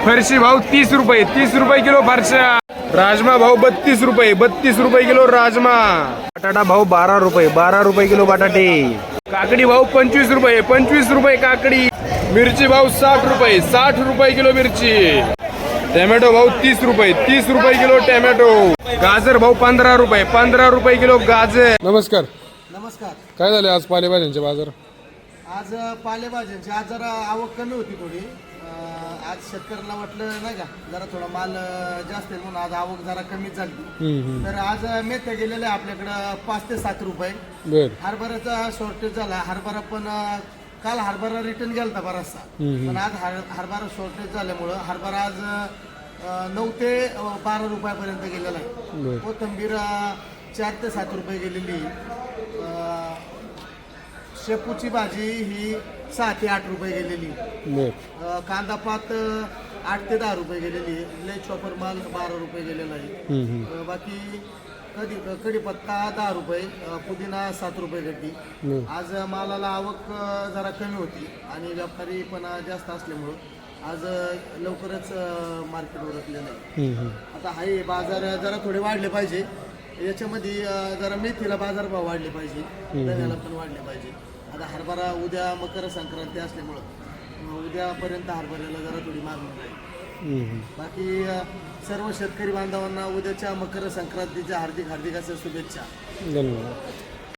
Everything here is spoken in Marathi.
फरशी भाव 30 रुपये, 30 रुपये किलो फरशा. राजमा भाव 32 रुपये, 32 रुपये किलो राजमा. बटाटा भाव 12 रुपये, 12 रुपये किलो बटाटे. काकडी भाव 25 रुपये, 25 रुपये काकडी. मिरची भाव 60 रुपये, 60 रुपये किलो मिरची. टोमॅटो भाव 30 रुपये, 30 रुपये किलो टोमॅटो. गाजर भाव 15 रुपये, 15 रुपये किलो गाजर. नमस्कार. नमस्कार. काय झाले आज पालेभाज्यांचे बाजार? आज पालेभाज्यांची आज जरा आवक कमी होती थोडी. आज शेतकऱ्यांना वाटलं नाही का जरा थोडा माल जास्त आहे म्हणून आज आवक जरा कमीच झाली. तर आज मेथ्या गेलेल्या आपल्याकडं 5 ते 7 रुपये. हरभऱ्याचा शॉर्टेज झाला. हरभरा पण काल हरभरा रिटर्न गेला बराचसा, पण आज हरभरा शॉर्टेज झाल्यामुळं हरभरा आज 9 ते 12 रुपयापर्यंत गेलेला आहे. कोथिंबीर 4 ते 7 रुपये गेलेली. शेपूची भाजी ही 6 ते 8 रुपये गेलेली. कांदा पात 8 ते 10 रुपये गेलेली. लय चॉपर माल 12 रुपये गेलेला आहे. बाकी कढीपत्ता 10 रुपये, पुदिना 7 रुपये गड्डी. आज मालाला आवक जरा कमी होती आणि व्यापारी पण जास्त असल्यामुळं आज लवकरच मार्केट उरकलेलं आहे. आता हाय बाजार जरा थोडे वाढले पाहिजे. याच्यामध्ये जरा मेथीला बाजारभाव वाढले पाहिजे, धन्याला पण वाढले पाहिजे. आता हरभरा उद्या मकर संक्रांती असल्यामुळं उद्यापर्यंत हरभऱ्याला जरा थोडी मागणी आहे. बाकी सर्व शेतकरी बांधवांना उद्याच्या मकर संक्रांतीच्या हार्दिक हार्दिक अशा शुभेच्छा. धन्यवाद.